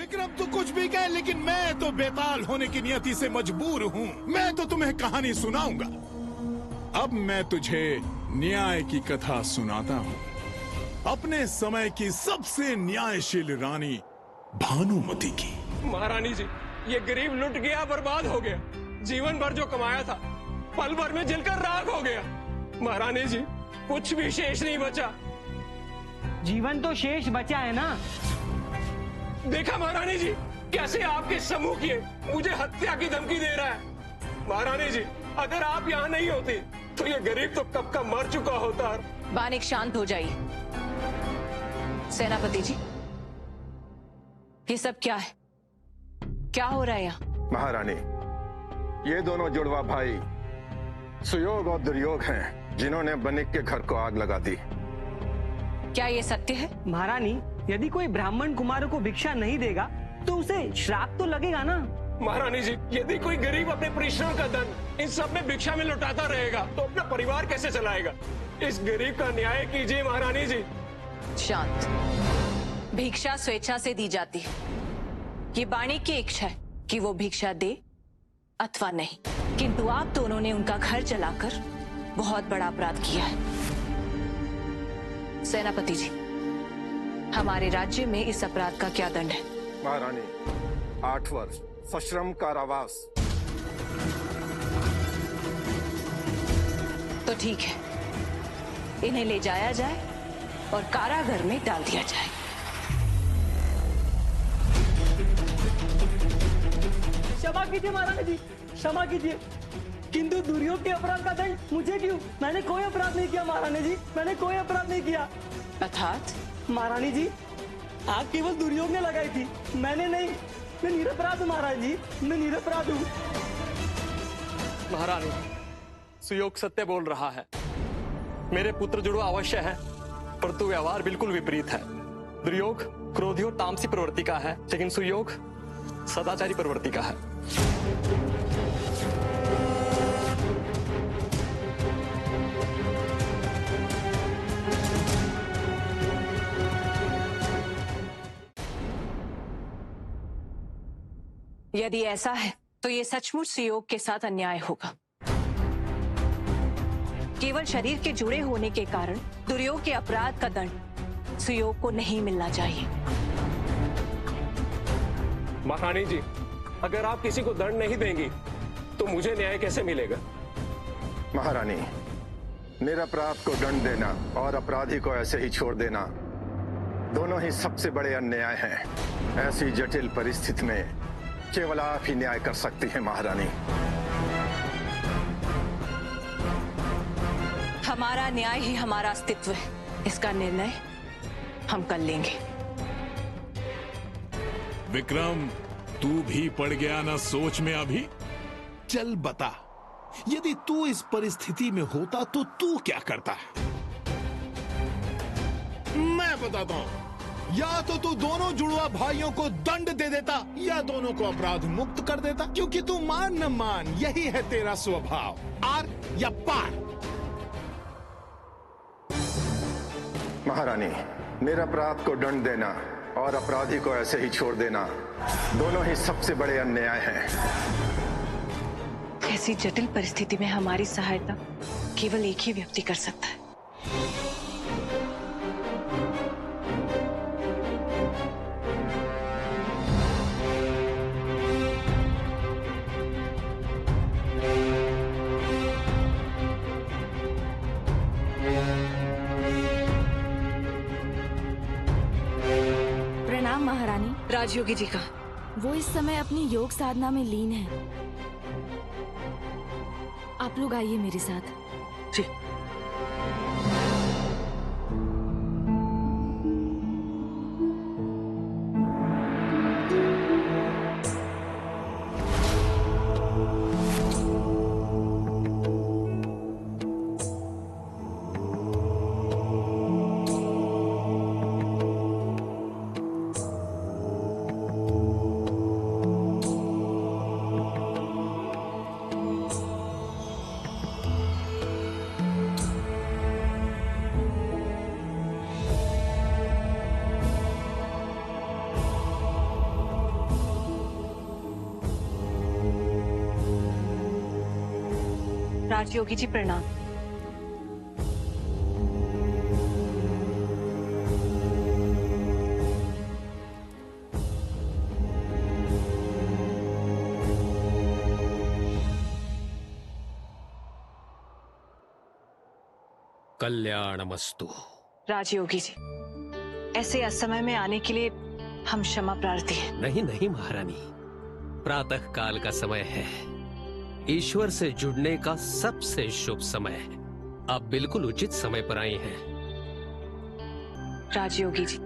विक्रम तू कुछ भी कह, लेकिन मैं तो बेताल होने की नियति से मजबूर हूँ। मैं तो तुम्हें कहानी सुनाऊंगा। अब मैं तुझे न्याय की कथा सुनाता हूँ। अपने समय की सबसे न्यायशील रानी भानुमति की। महारानी जी, ये गरीब लुट गया, बर्बाद हो गया। जीवन भर जो कमाया था पल भर में जलकर राख हो गया। महारानी जी, कुछ भी शेष नहीं बचा। जीवन तो शेष बचा है ना। देखा महारानी जी, कैसे आपके समूह किए मुझे हत्या की धमकी दे रहा है। महारानी जी, अगर आप यहाँ नहीं होती तो ये गरीब तो कब का मर चुका होता। बानिक, शांत हो जाइए। सेनापति जी, ये सब क्या है? क्या हो रहा है यहाँ? महारानी, ये दोनों जुड़वा भाई सुयोग और दुर्योग हैं, जिन्होंने बनिक के घर को आग लगा दी। क्या ये सत्य है? महारानी, यदि कोई ब्राह्मण कुमारों को भिक्षा नहीं देगा तो उसे श्राप तो लगेगा ना। महारानी जी, यदि कोई गरीब अपने परिश्रम का धन इन सब में भिक्षा में लौटाता रहेगा तो अपना परिवार कैसे चलाएगा? इस गरीब का न्याय कीजिए महारानी जी। शांत। भिक्षा स्वेच्छा से दी जाती है। ये बाणिक की इच्छा है कि वो भिक्षा दे अथवा नहीं, किंतु आप दोनों ने उनका घर जलाकर बहुत बड़ा अपराध किया है। सेनापति जी, हमारे राज्य में इस अपराध का क्या दंड है? महारानी, 8 वर्ष सश्रम कारावास। तो ठीक है, इन्हें ले जाया जाए और कारागार में डाल दिया जाए। क्षमा कीजिए महारानी जी, क्षमा कीजिए, किंतु दुर्योग के अपराध का दंड मुझे क्यों? मैंने कोई अपराध नहीं किया महारानी जी, मैंने कोई अपराध नहीं किया। अर्थात? महारानी जी, आग केवल दुर्योग ने लगाई थी, मैंने नहीं। मैं निरपराध हूँ महारानी जी, मैं निरपराध हूँ। महारानी, सुयोग सत्य बोल रहा है। मेरे पुत्र जुड़वा अवश्य है, परंतु व्यवहार बिल्कुल विपरीत है। दुर्योग क्रोधी और तामसी प्रवृत्ति का है, लेकिन सुयोग सदाचारी प्रवृत्ति का है। यदि ऐसा है तो ये सचमुच सुयोग के साथ अन्याय होगा। केवल शरीर के जुड़े होने के कारण दुर्योग के अपराध का दंड सुयोग को नहीं मिलना चाहिए। महारानी जी, अगर आप किसी को दंड नहीं देंगी तो मुझे न्याय कैसे मिलेगा? महारानी, निरपराध को दंड देना और अपराधी को ऐसे ही छोड़ देना दोनों ही सबसे बड़े अन्याय हैं। ऐसी जटिल परिस्थिति में केवल आप ही न्याय कर सकती हैं महारानी। हमारा न्याय ही हमारा अस्तित्व है, इसका निर्णय हम कर लेंगे। विक्रम, तू भी पड़ गया ना सोच में अभी? चल बता, यदि तू इस परिस्थिति में होता तो तू क्या करता? मैं बताता हूं। या तो तू दोनों जुड़वा भाइयों को दंड दे देता या दोनों को अपराध मुक्त कर देता, क्योंकि तू मान न मान यही है तेरा स्वभाव, आर या पार। महारानी, निरपराध को दंड देना और अपराधी को ऐसे ही छोड़ देना दोनों ही सबसे बड़े अन्याय हैं। ऐसी जटिल परिस्थिति में हमारी सहायता केवल एक ही व्यक्ति कर सकता है। प्रणाम महारानी। राजयोगी जी का वो इस समय अपनी योग साधना में लीन है। आप लोग आइए मेरे साथ। जी। राजयोगी जी प्रणाम। कल्याणमस्तु। राजयोगी जी, ऐसे असमय में आने के लिए हम क्षमा प्रार्थी हैं। नहीं नहीं महारानी, प्रातः काल का समय है, ईश्वर से जुड़ने का सबसे शुभ समय है। आप बिल्कुल उचित समय पर आई हैं। राजयोगी जी,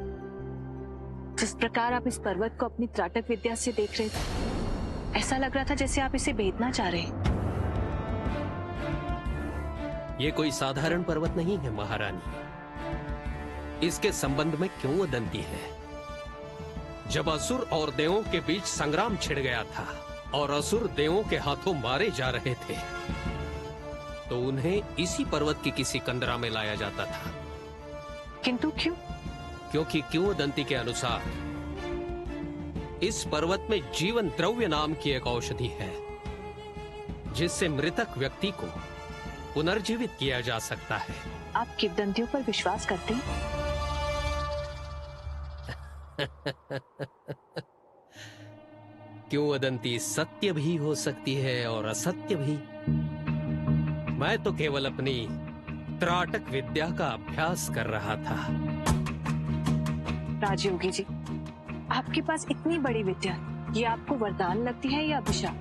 जिस प्रकार आप इस पर्वत को अपनी त्राटक विद्या से देख रहे थे, ऐसा लग रहा था जैसे आप इसे भेदना चाह रहे हैं। ये कोई साधारण पर्वत नहीं है महारानी। इसके संबंध में किंवदंती है। जब असुर और देवों के बीच संग्राम छिड़ गया था और असुर देवों के हाथों मारे जा रहे थे, तो उन्हें इसी पर्वत की किसी कंदरा में लाया जाता था। किंतु क्यों? क्योंकि किंवदंती के अनुसार इस पर्वत में जीवन द्रव्य नाम की एक औषधि है, जिससे मृतक व्यक्ति को पुनर्जीवित किया जा सकता है। आप किंवदंतियों पर विश्वास करते हैं? किंवदंती सत्य भी हो सकती है और असत्य भी। मैं तो केवल अपनी त्राटक विद्या का अभ्यास कर रहा था। राजयोगी जी, आपके पास इतनी बड़ी विद्या, ये आपको वरदान लगती है या अभिशाप?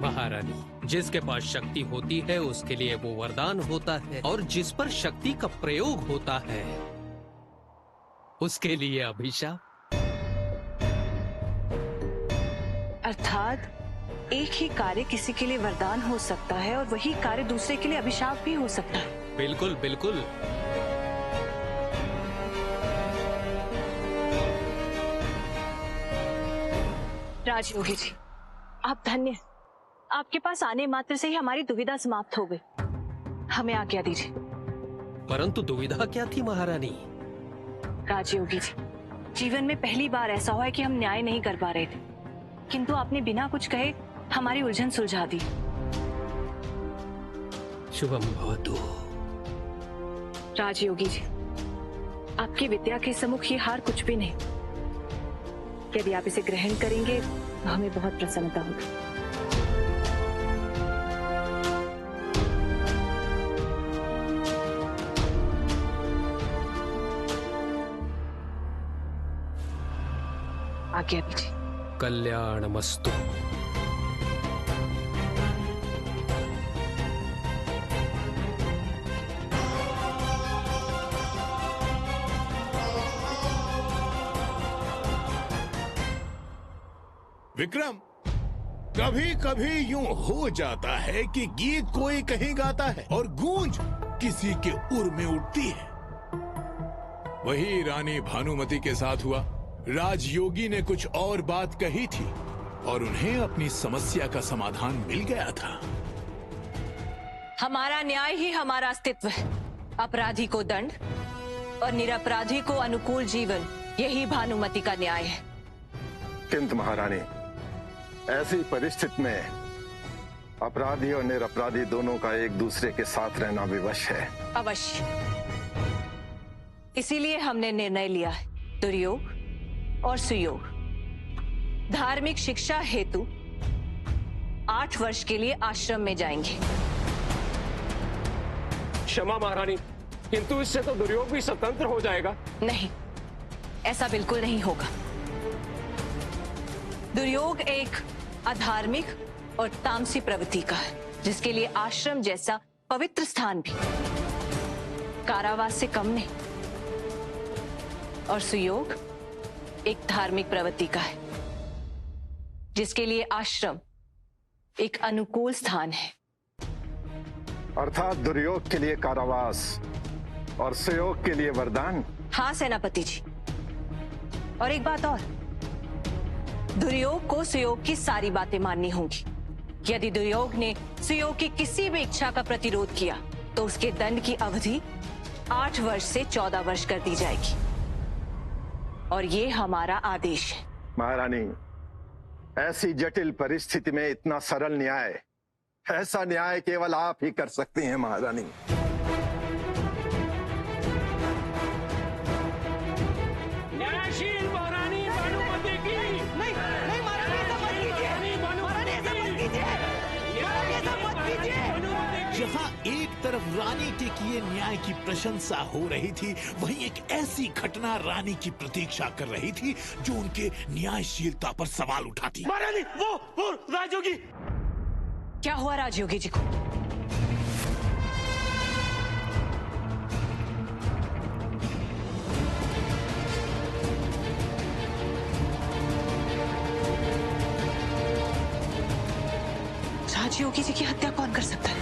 महारानी, जिसके पास शक्ति होती है उसके लिए वो वरदान होता है, और जिस पर शक्ति का प्रयोग होता है उसके लिए अभिशाप। अर्थात एक ही कार्य किसी के लिए वरदान हो सकता है और वही कार्य दूसरे के लिए अभिशाप भी हो सकता है। बिल्कुल बिल्कुल। राजयोगी जी, आप धन्य हैं। आपके पास आने मात्र से ही हमारी दुविधा समाप्त हो गई। हमें आज्ञा दीजिए। परंतु दुविधा क्या थी महारानी? राजयोगी जी, जीवन में पहली बार ऐसा हुआ है कि हम न्याय नहीं कर पा रहे थे, किंतु आपने बिना कुछ कहे हमारी उलझन सुलझा दी। शुभम भवतु। राजयोगी जी, आपकी विद्या के सम्मुख ये हार कुछ भी नहीं। यदि आप इसे ग्रहण करेंगे तो हमें बहुत प्रसन्नता होगी। आज्ञा दीजिए। कल्याणमस्तु। विक्रम, कभी कभी यूं हो जाता है कि गीत कोई कहीं गाता है और गूंज किसी के उर में उठती है। वही रानी भानुमति के साथ हुआ। राजयोगी ने कुछ और बात कही थी और उन्हें अपनी समस्या का समाधान मिल गया था। हमारा न्याय ही हमारा अस्तित्व है। अपराधी को दंड और निरपराधी को अनुकूल जीवन, यही भानुमति का न्याय है। किंतु महारानी, ऐसी परिस्थिति में अपराधी और निरपराधी दोनों का एक दूसरे के साथ रहना विवश है। अवश्य, इसीलिए हमने निर्णय लिया है, दुर्योग और सुयोग धार्मिक शिक्षा हेतु 8 वर्ष के लिए आश्रम में जाएंगे। क्षमा महारानी, किंतु इससे तो दुर्योग भी स्वतंत्र हो जाएगा। नहीं, ऐसा बिल्कुल नहीं होगा। दुर्योग एक अधार्मिक और तामसी प्रवृत्ति का है, जिसके लिए आश्रम जैसा पवित्र स्थान भी कारावास से कम नहीं। और सुयोग एक धार्मिक प्रवृत्ति का है, जिसके लिए आश्रम एक अनुकूल स्थान है। अर्थात दुर्योग के लिए कारावास और सुयोग के लिए वरदान। हाँ सेनापति जी, और एक बात और, दुर्योग को सुयोग की सारी बातें माननी होंगी। यदि दुर्योग ने सुयोग की किसी भी इच्छा का प्रतिरोध किया तो उसके दंड की अवधि 8 वर्ष से 14 वर्ष कर दी जाएगी, और ये हमारा आदेश है। महारानी, ऐसी जटिल परिस्थिति में इतना सरल न्याय ऐसा न्याय केवल आप ही कर सकती हैं महारानी। न्यायशील महारानी भानुमति की नहीं नहीं महारानी ऐसा मत कीजिए, महारानी ऐसा मत कीजिए, महारानी ऐसा मत कीजिए। जहाँ एक तरफ रानी के किए न्याय की प्रशंसा हो रही थी, वहीं एक ऐसी घटना रानी की प्रतीक्षा कर रही थी जो उनके न्यायशीलता पर सवाल उठाती। महारानी वो राजयोगी। क्या हुआ राजयोगी जी को? राजयोगी जी की हत्या कौन कर सकता है?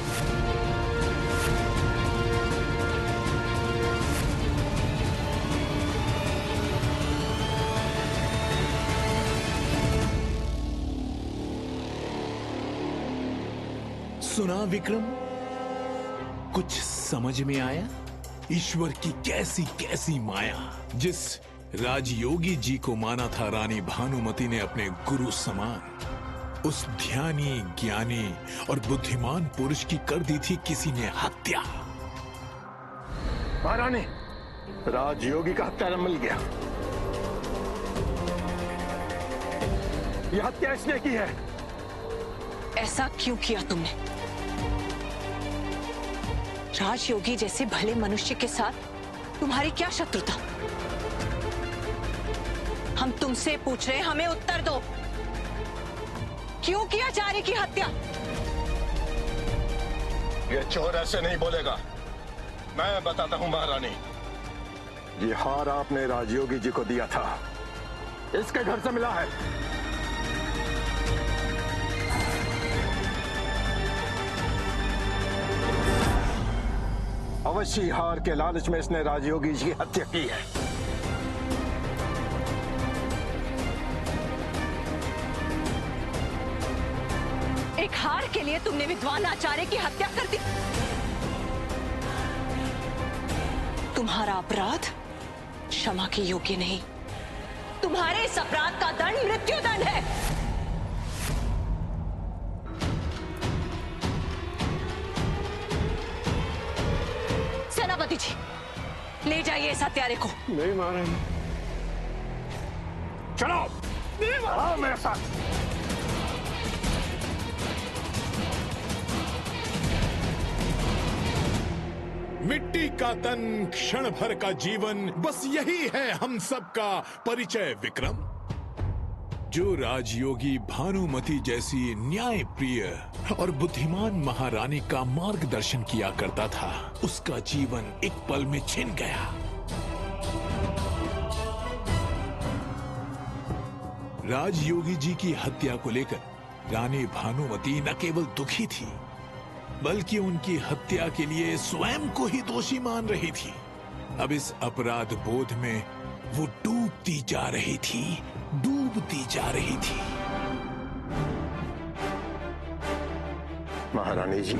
सुना विक्रम, कुछ समझ में आया? ईश्वर की कैसी कैसी माया। जिस राजयोगी जी को माना था रानी भानुमति ने अपने गुरु समान, उस ध्यानी, ज्ञानी और बुद्धिमान पुरुष की कर दी थी किसी ने हत्या। महारानी, राजयोगी का हत्यारा मिल गया। यह हत्या इसने की है। ऐसा क्यों किया तुमने? राजयोगी जैसे भले मनुष्य के साथ तुम्हारी क्या शत्रुता? हम तुमसे पूछ रहे हैं, हमें उत्तर दो। क्यों किया चारी की हत्या? ये चोर ऐसे नहीं बोलेगा। मैं बताता हूं महारानी। ये हार आपने राजयोगी जी को दिया था, इसके घर से मिला है। अवश्य हार के लालच में इसने राजयोगी जी की हत्या की है। एक हार के लिए तुमने विद्वान आचार्य की हत्या कर दी। तुम्हारा अपराध क्षमा के योग्य नहीं। तुम्हारे इस अपराध का दंड मृत्युदंड है। सेनापति जी, ले जाइए इस हत्यारे को। नहीं महारानी। चलो आओ मेरे साथ। मिट्टी का तन, क्षण भर का जीवन, बस यही है हम सबका परिचय विक्रम। जो राजयोगी भानुमति जैसी न्याय प्रिय और बुद्धिमान महारानी का मार्गदर्शन किया करता था, उसका जीवन एक पल में छिन गया। राजयोगी जी की हत्या को लेकर रानी भानुमति न केवल दुखी थी, बल्कि उनकी हत्या के लिए स्वयं को ही दोषी मान रही थी। अब इस अपराध बोध में वो डूबती जा रही थी, डूबती जा रही थी। महारानी जी,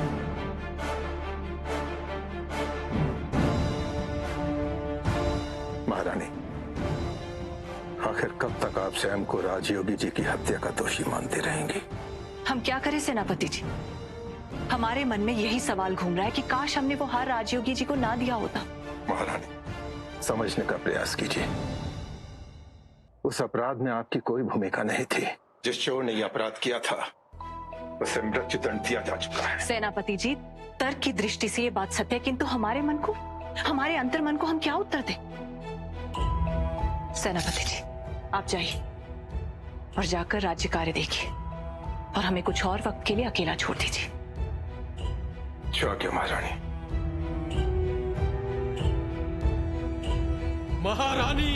महारानी, आखिर कब तक आप स्वयं को राजयोगी जी की हत्या का दोषी मानते रहेंगे? हम क्या करें सेनापति जी? हमारे मन में यही सवाल घूम रहा है कि काश हमने वो हार राजयोगी जी को ना दिया होता। महारानी, समझने का प्रयास कीजिए। उस अपराध में आपकी कोई भूमिका नहीं थी। जिस चोर ने यह अपराध किया था, उसे मृत्युदंड दिया जा चुका है। सेनापति जी, तर्क की दृष्टि से ये बात सत्य है, किंतु हमारे मन को, हमारे अंतर मन को हम क्या उत्तर दें? सेनापति जी, आप जाइए और जाकर राज्य कार्य देखिए और हमें कुछ और वक्त के लिए अकेला छोड़ दीजिए। क्यों महारानी? महारानी,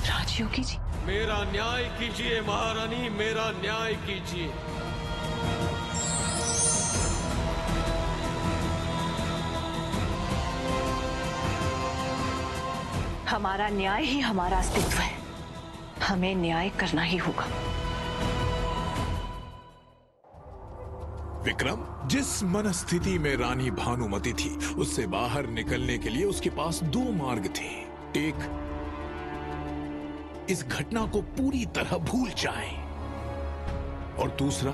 राजयोगी जी, मेरा न्याय कीजिए महारानी, मेरा न्याय कीजिए। हमारा न्याय ही हमारा अस्तित्व है। हमें न्याय करना ही होगा। विक्रम, जिस मनस्थिति में रानी भानुमति थी, उससे बाहर निकलने के लिए उसके पास दो मार्ग थे। एक, इस घटना को पूरी तरह भूल जाए, और दूसरा,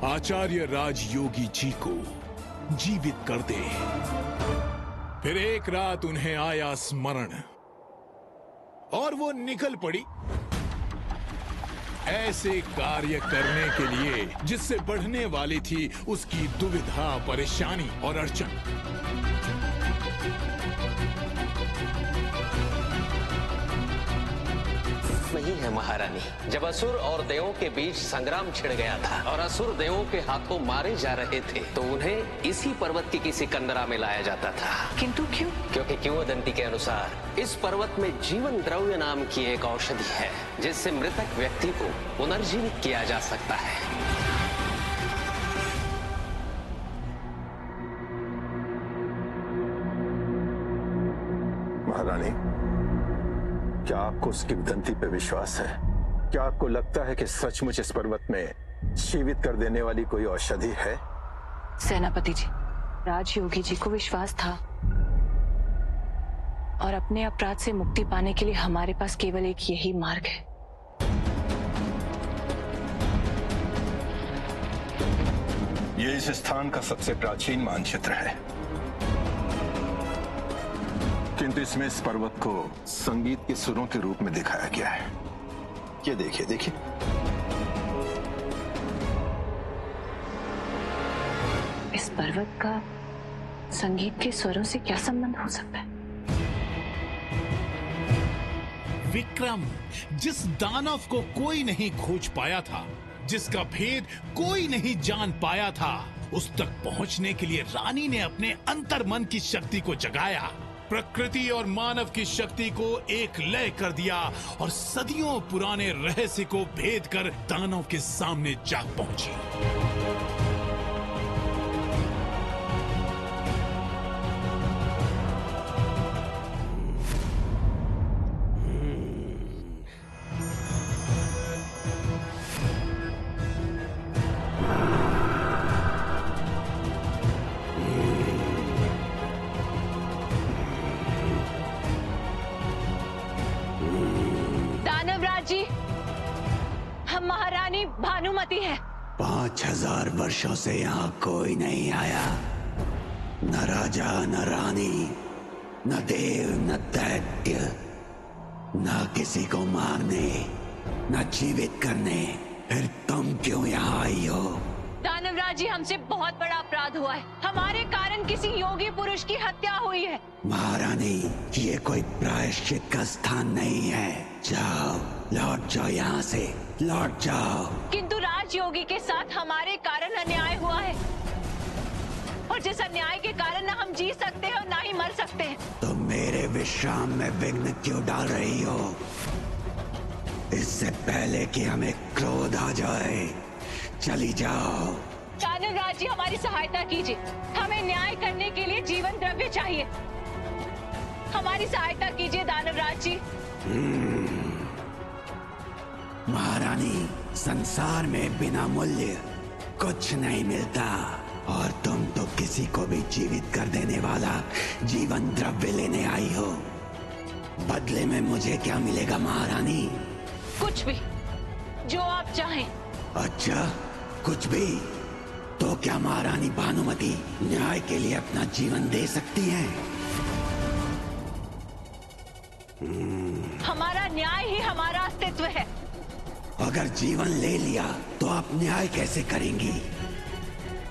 आचार्य राजयोगी जी को जीवित कर दे। फिर एक रात उन्हें आया स्मरण और वो निकल पड़ी ऐसे कार्य करने के लिए जिससे बढ़ने वाली थी उसकी दुविधा, परेशानी और अड़चन। नहीं है महारानी, जब असुर और देवों के बीच संग्राम छिड़ गया था और असुर देवों के हाथों मारे जा रहे थे तो उन्हें इसी पर्वत की किसी कंदरा में लाया जाता था। किंतु क्यों? क्योंकि किंवदंती के अनुसार इस पर्वत में जीवन द्रव्य नाम की एक औषधि है जिससे मृतक व्यक्ति को पुनर्जीवित किया जा सकता है। महारानी, क्या आपको उस किंवदंती पे विश्वास है? क्या आपको लगता है कि सचमुच इस पर्वत में जीवित कर देने वाली कोई औषधि है? सेनापति जी, राजयोगी जी को विश्वास था और अपने अपराध से मुक्ति पाने के लिए हमारे पास केवल एक यही मार्ग है। ये इस स्थान का सबसे प्राचीन मानचित्र है, किंतु इसमें इस पर्वत को संगीत के सुरों के रूप में दिखाया गया है। ये देखिए देखिए, इस पर्वत का संगीत के स्वरों से क्या संबंध हो सकता है? विक्रम, जिस दानव को कोई नहीं खोज पाया था, जिसका भेद कोई नहीं जान पाया था, उस तक पहुंचने के लिए रानी ने अपने अंतर्मन की शक्ति को जगाया, प्रकृति और मानव की शक्ति को एक लय कर दिया और सदियों पुराने रहस्य को भेद कर दानव के सामने जा पहुंची। महारानी भानुमति है। 5000 वर्षों से यहाँ कोई नहीं आया, न राजा न रानी, न देव न दैत्य, न किसी को मारने न जीवित करने। फिर तुम क्यों यहाँ आई हो? दानवराज जी, हमसे बहुत बड़ा अपराध हुआ है। हमारे कारण किसी योगी पुरुष की हत्या हुई है। महारानी, ये कोई प्रायश्चित का स्थान नहीं है। जाओ, लौट जाओ यहाँ से, लौट जाओ। किंतु राजयोगी के साथ हमारे कारण अन्याय हुआ है और जिस अन्याय के कारण ना हम जी सकते हैं और ना ही मर सकते हैं। तो मेरे विश्राम में विघ्न क्यों डाल रही हो? इससे पहले कि हमें क्रोध आ जाए, चली जाओ। दानवराज जी, हमारी सहायता कीजिए। हमें न्याय करने के लिए जीवन द्रव्य चाहिए। हमारी सहायता कीजिए दानवराज जी। महारानी, संसार में बिना मूल्य कुछ नहीं मिलता और तुम तो किसी को भी जीवित कर देने वाला जीवन द्रव्य लेने आई हो। बदले में मुझे क्या मिलेगा महारानी? कुछ भी, जो आप चाहें। अच्छा, कुछ भी? तो क्या महारानी भानुमति न्याय के लिए अपना जीवन दे सकती हैं? हमारा न्याय ही हमारा अस्तित्व है। अगर जीवन ले लिया तो आप न्याय कैसे करेंगी?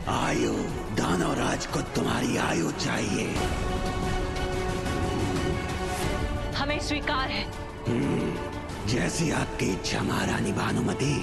आयु, दानवराज को तुम्हारी आयु चाहिए। हमें स्वीकार है। जैसी आपकी इच्छा महारानी भानुमति।